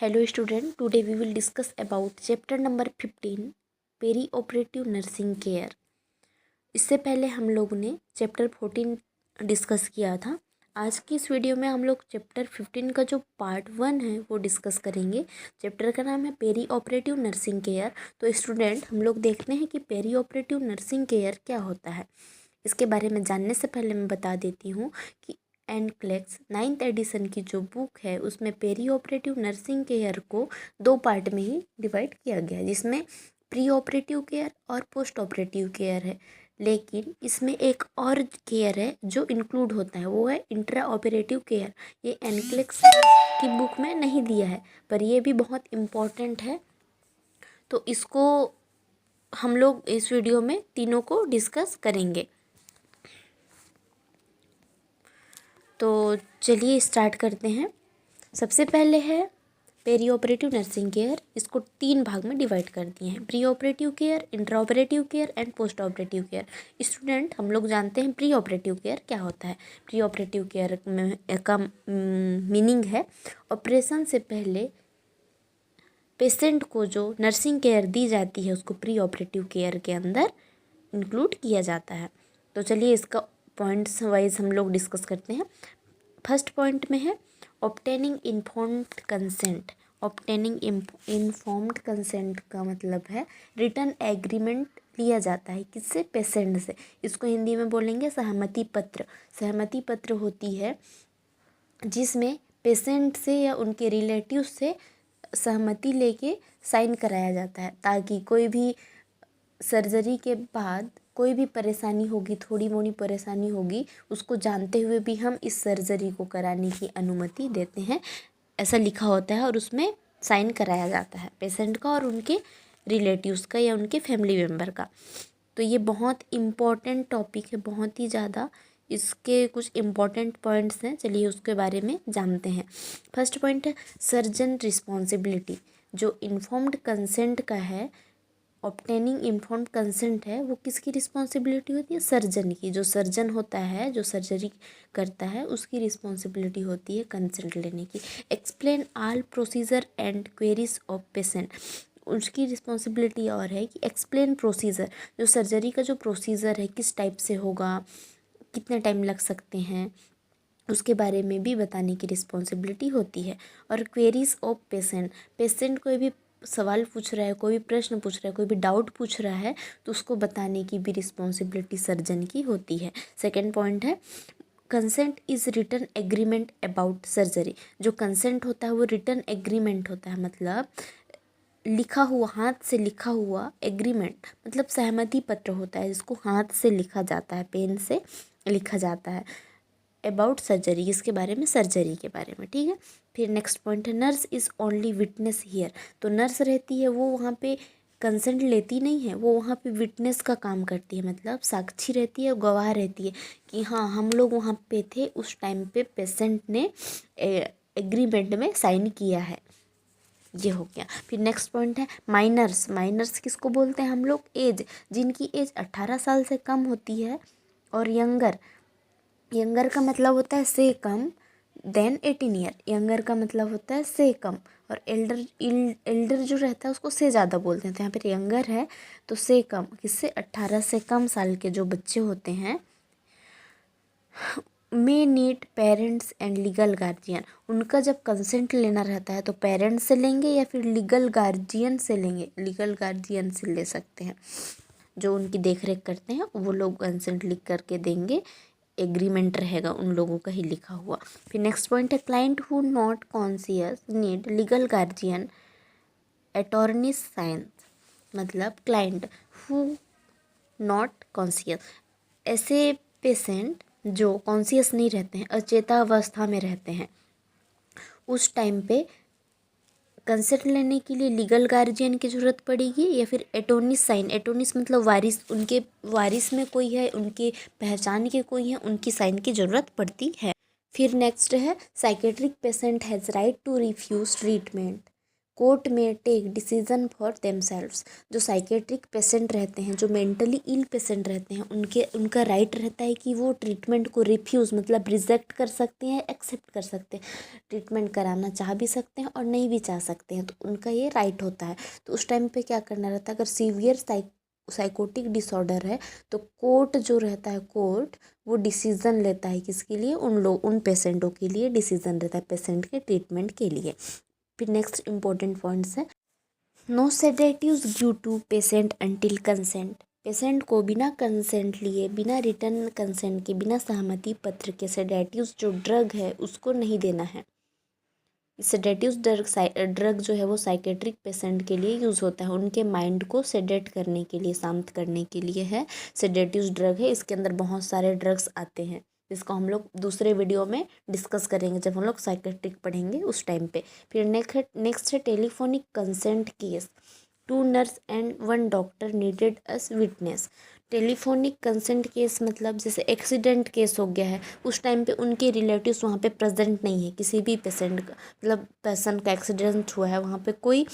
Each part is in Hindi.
Hello student, today we will discuss about chapter number 15 perioperative nursing care. इससे पहले हम लोग ने चैप्टर 14 डिस्कस किया था। आज की इस वीडियो में हम लोग चैप्टर 15 का जो पार्ट 1 है वो डिस्कस करेंगे। चैप्टर का नाम है पेरी ऑपरेटिव नर्सिंग केयर। तो स्टूडेंट हम लोग देखते हैं कि पेरी ऑपरेटिव नर्सिंग केयर क्या होता है। इसके बारे में जानने से पहले मैं बता देती हूँ कि एनक्लेक्स 9th एडिशन की जो बुक है उसमें पेरी ऑपरेटिव नर्सिंग केयर को 2 पार्ट में ही डिवाइड किया गया है, जिसमें प्री ऑपरेटिव केयर और पोस्ट ऑपरेटिव केयर है। लेकिन इसमें एक और केयर है जो इंक्लूड होता है, वो है इंट्रा ऑपरेटिव केयर। ये एनक्लेक्स की बुक में नहीं दिया है, पर ये भी बहुत इम्पोर्टेंट है। तो इसको हम लोग इस वीडियो में तीनों को डिस्कस करेंगे। तो चलिए स्टार्ट करते हैं। सबसे पहले है पेरी ऑपरेटिव नर्सिंग केयर। इसको 3 भाग में डिवाइड कर दिए हैं, pre operative care, intra operative care and post operative care. Student हम लोग जानते हैं प्री ऑपरेटिव केयर क्या होता है। प्री ऑपरेटिव केयर का मीनिंग है ऑपरेशन से पहले पेशेंट को जो नर्सिंग केयर दी जाती है उसको प्री ऑपरेटिव केयर के अंदर इंक्लूड किया जाता है। तो चलिए इसका पॉइंट्स वाइज हम लोग डिस्कस करते हैं। फर्स्ट पॉइंट में है obtaining informed consent. Obtaining informed consent का मतलब है रिटर्न एग्रीमेंट लिया जाता है किससे, पेशेंट से। इसको हिंदी में बोलेंगे सहमति पत्र। सहमति पत्र होती है जिसमें पेशेंट से या उनके रिलेटिव से सहमति लेके साइन कराया जाता है, ताकि कोई भी सर्जरी के बाद कोई भी परेशानी होगी, थोड़ी मोड़ी परेशानी होगी, उसको जानते हुए भी हम इस सर्जरी को कराने की अनुमति देते हैं, ऐसा लिखा होता है। और उसमें साइन कराया जाता है पेशेंट का और उनके रिलेटिव्स का या उनके फैमिली मेम्बर का। तो ये बहुत इम्पॉर्टेंट टॉपिक है, बहुत ही ज़्यादा। इसके कुछ इम्पॉर्टेंट पॉइंट्स हैं, चलिए उसके बारे में जानते हैं। फर्स्ट पॉइंट है सर्जन रिस्पॉन्सिबिलिटी। जो इन्फॉर्म्ड कंसेंट का है, ऑब्टेनिंग इन्फॉर्म्ड कंसेंट है, वो किसकी रिस्पॉन्सिबिलिटी होती है, सर्जन की। जो सर्जन होता है, जो सर्जरी करता है, उसकी रिस्पॉन्सिबिलिटी होती है कंसेंट लेने की। Explain all procedure and queries of patient. उसकी रिस्पॉन्सिबिलिटी और है कि एक्सप्लेन प्रोसीजर, जो सर्जरी का जो प्रोसीजर है किस टाइप से होगा, कितने टाइम लग सकते हैं, उसके बारे में भी बताने की रिस्पॉन्सिबिलिटी होती है। और क्वेरीज ऑफ पेशेंट, पेशेंट कोई भी सवाल पूछ रहा है, कोई भी प्रश्न पूछ रहा है, कोई भी डाउट पूछ रहा है, तो उसको बताने की भी रिस्पॉन्सिबिलिटी सर्जन की होती है। सेकेंड पॉइंट है consent is written agreement about surgery. जो कंसेंट होता है वो रिटन एग्रीमेंट होता है, मतलब लिखा हुआ, हाथ से लिखा हुआ एग्रीमेंट, मतलब सहमति पत्र होता है जिसको हाथ से लिखा जाता है, पेन से लिखा जाता है अबाउट सर्जरी, इसके बारे में, सर्जरी के बारे में, ठीक है। फिर नेक्स्ट पॉइंट है nurse is only witness here. तो नर्स रहती है, वो वहाँ पे कंसेंट लेती नहीं है, वो वहाँ पे विटनेस का काम करती है, मतलब साक्षी रहती है, गवाह रहती है कि हाँ हम लोग वहाँ पे थे, उस टाइम पे पेशेंट ने एग्रीमेंट में साइन किया है। ये हो गया। फिर नेक्स्ट पॉइंट है माइनर्स। माइनर्स किसको बोलते हैं हम लोग, एज, जिनकी एज 18 साल से कम होती है। और यंगर, यंगर का मतलब होता है से कम देन 18 ईयर। यंगर का मतलब होता है से कम। और एल्डर, एल्डर जो रहता है उसको से ज़्यादा बोलते हैं। तो यहाँ पर यंगर है तो से कम, किससे, 18 से कम साल के जो बच्चे होते हैं। May need parents and legal guardian. उनका जब कंसेंट लेना रहता है तो पेरेंट्स से लेंगे या फिर लीगल गार्जियन से लेंगे। लीगल गार्जियन से ले सकते हैं, जो उनकी देख रेख करते हैं, वो लोग कंसेंट लिख करके देंगे, एग्रीमेंट रहेगा उन लोगों का ही लिखा हुआ। फिर नेक्स्ट पॉइंट है client who not conscious need legal guardian attorney science. मतलब क्लाइंट हु नॉट कॉन्शियस, ऐसे पेशेंट जो कॉन्शियस नहीं रहते हैं, अचेता अवस्था में रहते हैं, उस टाइम पे कंसेंट लेने के लिए लीगल गार्जियन की ज़रूरत पड़ेगी या फिर एटोनिस साइन। एटोनिस मतलब वारिस, उनके वारिस में कोई है, उनके पहचान के कोई है, उनकी साइन की ज़रूरत पड़ती है। फिर नेक्स्ट है psychiatric patient has right to refuse treatment. Court में टेक डिसीजन फॉर देमसेल्व्स। जो साइकेट्रिक पेशेंट रहते हैं, जो मेंटली इल पेशेंट रहते हैं, उनका राइट रहता है कि वो ट्रीटमेंट को रिफ्यूज़ मतलब रिजेक्ट कर सकते हैं, एक्सेप्ट कर सकते हैं। ट्रीटमेंट कराना चाह भी सकते हैं और नहीं भी चाह सकते हैं, तो उनका ये राइट होता है। तो उस टाइम पे क्या करना रहता है, अगर सीवियर साइकोटिक डिसऑर्डर है तो कोर्ट जो रहता है, कोर्ट वो डिसीज़न लेता है किसके लिए, उन पेशेंटों के लिए डिसीज़न रहता है, पेशेंट के ट्रीटमेंट के लिए। फिर नेक्स्ट इम्पोर्टेंट पॉइंट्स है, no sedatives due to patient until consent. Patient को बिना कंसेंट लिए, बिना रिटर्न कंसेंट के, बिना सहमति पत्र के सेडेटिव्स जो ड्रग है उसको नहीं देना है। सेडेटिव्स ड्रग जो है वो साइकेट्रिक पेशेंट के लिए यूज़ होता है, उनके माइंड को सेडेट करने के लिए, शांत करने के लिए है। सेडेटिव्स ड्रग है, इसके अंदर बहुत सारे ड्रग्स आते हैं, जिसको हम लोग दूसरे वीडियो में डिस्कस करेंगे जब हम लोग साइकेट्रिक पढ़ेंगे उस टाइम पे। फिर नेक्स्ट है telephonic consent case. 2 nurse and 1 doctor needed us witness. Telephonic consent case मतलब जैसे एक्सीडेंट केस हो गया है, उस टाइम पे उनके रिलेटिव्स वहाँ पे प्रेजेंट नहीं है, किसी भी पेशेंट का मतलब पर्सन का एक्सीडेंट हुआ है, वहाँ पे कोई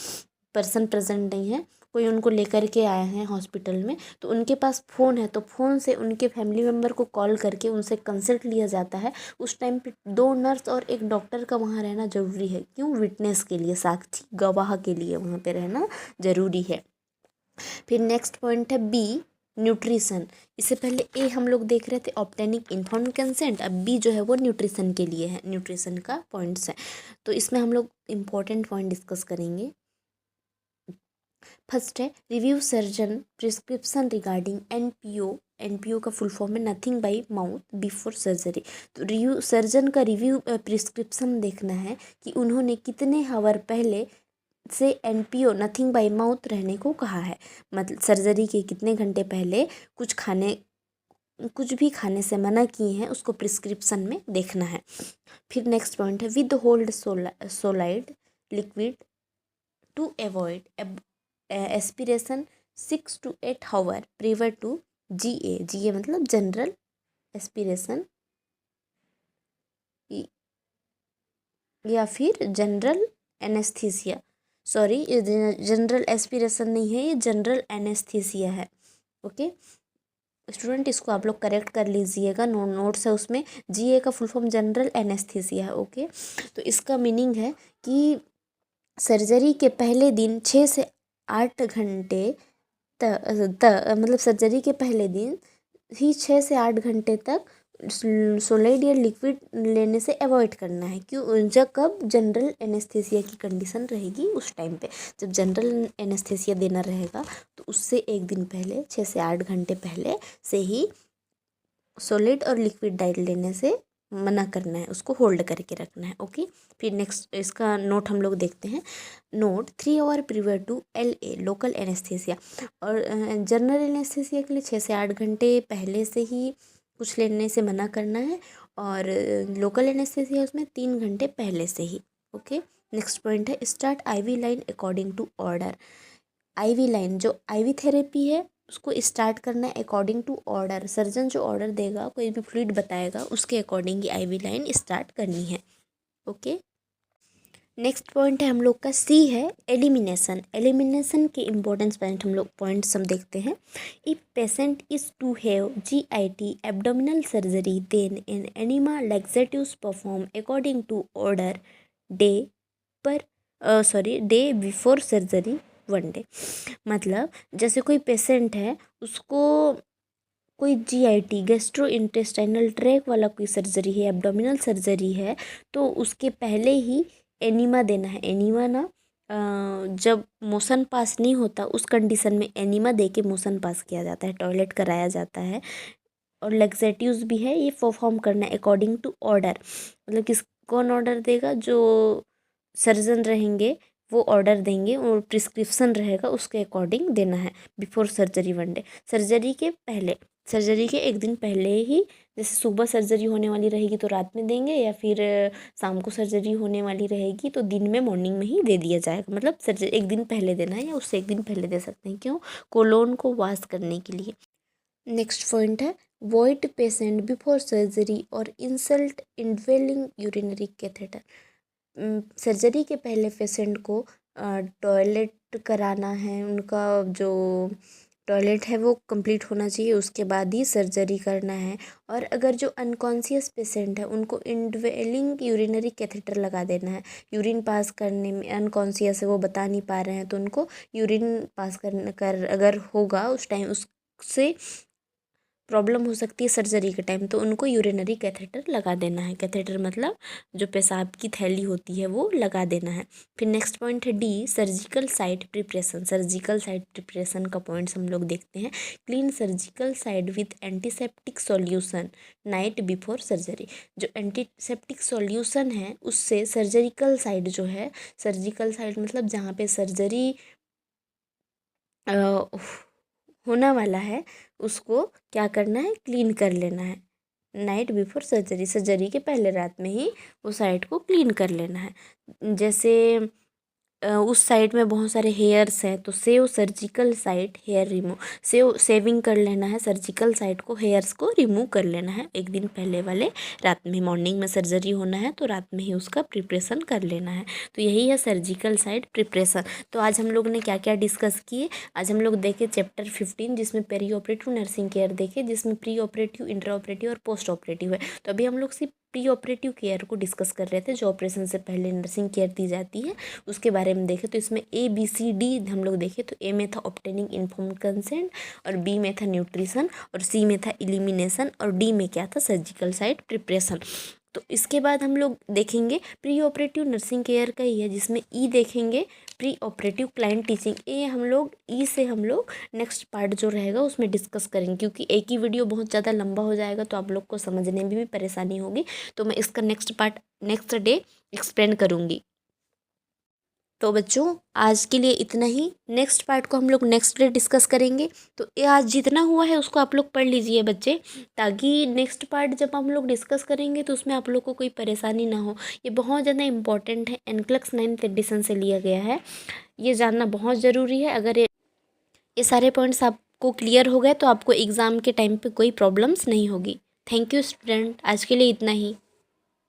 पर्सन प्रेजेंट नहीं है, कोई उनको लेकर के आए हैं हॉस्पिटल में, तो उनके पास फ़ोन है, तो फ़ोन से उनके फैमिली मेम्बर को कॉल करके उनसे कंसल्ट लिया जाता है। उस टाइम पे 2 नर्स और 1 डॉक्टर का वहाँ रहना ज़रूरी है। क्यों? विटनेस के लिए, साक्षी गवाह के लिए वहाँ पे रहना ज़रूरी है। फिर नेक्स्ट पॉइंट है बी, न्यूट्रिशन। इससे पहले ए हम लोग देख रहे थे ऑब्टेनिंग इन्फॉर्म्ड कंसेंट, अब बी जो है वो न्यूट्रिशन के लिए है, न्यूट्रिशन का पॉइंट्स है। तो इसमें हम लोग इम्पोर्टेंट पॉइंट डिस्कस करेंगे। फर्स्ट है review surgeon prescription regarding NPO. NPO का फुल फॉर्म है nothing by mouth before surgery. तो रिव्यू सर्जन का रिव्यू प्रिस्क्रिप्शन देखना है कि उन्होंने कितने हावर पहले से एनपीओ नथिंग बाई माउथ रहने को कहा है, मतलब सर्जरी के कितने घंटे पहले कुछ भी खाने से मना किए हैं, उसको प्रिस्क्रिप्शन में देखना है। फिर नेक्स्ट पॉइंट है withhold solid liquid to avoid aspiration 6 to 8 hour prior to GA मतलब जनरल एस्पिरेशन या फिर जनरल एनेस्थीसिया। सॉरी, ये जनरल एस्पिरेशन नहीं है, ये जनरल एनेस्थीसिया है। ओके स्टूडेंट, इसको आप लोग करेक्ट कर लीजिएगा, नोट्स है उसमें। GA का फुल फॉर्म जनरल एनेस्थीसिया है। ओके तो इसका मीनिंग है कि सर्जरी के पहले दिन 6 से 8 घंटे मतलब सर्जरी के पहले दिन ही 6 से 8 घंटे तक सोलिड या लिक्विड लेने से अवॉइड करना है। क्यों? जब कब जनरल एनेस्थीसिया की कंडीशन रहेगी उस टाइम पे, जब जनरल एनेस्थीसिया देना रहेगा तो उससे एक दिन पहले 6 से 8 घंटे पहले से ही सॉलिड और लिक्विड डाइट लेने से मना करना है, उसको होल्ड करके रखना है। ओके फिर नेक्स्ट इसका नोट हम लोग देखते हैं। Note 3 hour prior to LA local anaesthesia. और जनरल एनेस्थीसिया के लिए 6 से 8 घंटे पहले से ही कुछ लेने से मना करना है, और लोकल एनेस्थीसिया उसमें 3 घंटे पहले से ही। ओके नेक्स्ट पॉइंट है start IV line according to order. IV line जो IV थेरेपी है उसको स्टार्ट करना है अकॉर्डिंग टू ऑर्डर। सर्जन जो ऑर्डर देगा, कोई भी फ्लूइड बताएगा, उसके अकॉर्डिंग ही IV लाइन स्टार्ट करनी है। ओके नेक्स्ट पॉइंट है हम लोग का C है एलिमिनेशन। एलिमिनेशन के इम्पोर्टेंस पॉइंट हम देखते हैं। If patient is to have GIT abdominal surgery then an enema laxatives perform according to order day before surgery 1 day। मतलब जैसे कोई पेशेंट है, उसको कोई GIT गैस्ट्रो इंटेस्टाइनल ट्रैक वाला कोई सर्जरी है, एब्डोमिनल सर्जरी है, तो उसके पहले ही एनीमा देना है। एनीमा ना जब मोशन पास नहीं होता उस कंडीशन में एनीमा दे के मोशन पास किया जाता है, टॉयलेट कराया जाता है। और लैक्सेटिव्स भी है, ये परफॉर्म करना है अकॉर्डिंग टू ऑर्डर। मतलब कौन ऑर्डर देगा? जो सर्जन रहेंगे वो ऑर्डर देंगे और प्रिस्क्रिप्शन रहेगा, उसके अकॉर्डिंग देना है बिफोर सर्जरी 1 day। सर्जरी के पहले, सर्जरी के एक दिन पहले ही, जैसे सुबह सर्जरी होने वाली रहेगी तो रात में देंगे, या फिर शाम को सर्जरी होने वाली रहेगी तो दिन में मॉर्निंग में ही दे दिया जाएगा। मतलब सर्जरी एक दिन पहले देना है या उससे एक दिन पहले दे सकते हैं। क्यों? कोलोन को वॉश करने के लिए। नेक्स्ट पॉइंट है वॉइड पेशेंट बिफोर सर्जरी और इंसल्ट इनवेलिंग यूरिनरी कैथेटर। सर्जरी के पहले पेशेंट को टॉयलेट कराना है, उनका जो टॉयलेट है वो कंप्लीट होना चाहिए, उसके बाद ही सर्जरी करना है। और अगर जो अनकॉन्शियस पेशेंट है उनको इंडवेलिंग यूरिनरी कैथेटर लगा देना है। यूरिन पास करने में अनकॉन्शियस है, वो बता नहीं पा रहे हैं, तो उनको यूरिन पास कर अगर होगा उस टाइम उससे प्रॉब्लम हो सकती है सर्जरी के टाइम, तो उनको यूरिनरी कैथेटर लगा देना है। कैथेटर मतलब जो पेशाब की थैली होती है वो लगा देना है। फिर नेक्स्ट पॉइंट है D, surgical site preparation. Surgical site preparation का पॉइंट्स हम लोग देखते हैं। Clean surgical site with antiseptic solution night before surgery. जो एंटीसेप्टिक सॉल्यूशन है उससे सर्जरिकल साइट जो है, सर्जिकल साइट मतलब जहाँ पे सर्जरी होना वाला है, उसको क्या करना है, क्लीन कर लेना है नाइट बिफोर सर्जरी। सर्जरी के पहले रात में ही वो साइट को क्लीन कर लेना है। जैसे उस साइड में बहुत सारे हेयर्स हैं, तो shave surgical site hair remove, shaving कर लेना है सर्जिकल साइट को, हेयर्स को रिमूव कर लेना है एक दिन पहले वाले रात में। मॉर्निंग में सर्जरी होना है तो रात में ही उसका प्रिपरेशन कर लेना है। तो यही है सर्जिकल साइट प्रिपरेशन। तो आज हम लोग ने क्या क्या डिस्कस किए, आज हम लोग देखे चैप्टर 15 जिसमें पेरी ऑपरेटिव नर्सिंग केयर देखे, जिसमें प्री ऑपरेटिव, इंटर ऑपरेटिव और पोस्ट ऑपरेटिव है। तो अभी हम लोग सिर्फ प्री ऑपरेटिव केयर को डिस्कस कर रहे थे, जो ऑपरेशन से पहले नर्सिंग केयर दी जाती है उसके बारे में देखे। तो इसमें ABCD हम लोग देखे, तो ए में था ऑब्टेनिंग इन्फॉर्म्ड कंसेंट, और बी में था न्यूट्रिशन, और सी में था एलिमिनेशन, और डी में क्या था, सर्जिकल साइट प्रिपरेशन। तो इसके बाद हम लोग देखेंगे प्री ऑपरेटिव नर्सिंग केयर का ही है, जिसमें ई देखेंगे प्री ऑपरेटिव क्लाइंट टीचिंग। ये हम लोग ई से हम लोग नेक्स्ट पार्ट जो रहेगा उसमें डिस्कस करेंगे, क्योंकि एक ही वीडियो बहुत ज़्यादा लंबा हो जाएगा तो आप लोग को समझने में भी परेशानी होगी। तो मैं इसका next part next day explain करूँगी। तो बच्चों आज के लिए इतना ही, नेक्स्ट पार्ट को हम लोग नेक्स्ट डे डिस्कस करेंगे। तो ये आज जितना हुआ है उसको आप लोग पढ़ लीजिए बच्चे, ताकि नेक्स्ट पार्ट जब हम लोग डिस्कस करेंगे तो उसमें आप लोग को कोई परेशानी ना हो। ये बहुत ज़्यादा इंपॉर्टेंट है, एनक्लक्स 9th एडिशन से लिया गया है, ये जानना बहुत ज़रूरी है। अगर ये सारे पॉइंट्स आपको क्लियर हो गए तो आपको एग्ज़ाम के टाइम पे कोई प्रॉब्लम्स नहीं होगी। थैंक यू स्टूडेंट, आज के लिए इतना ही।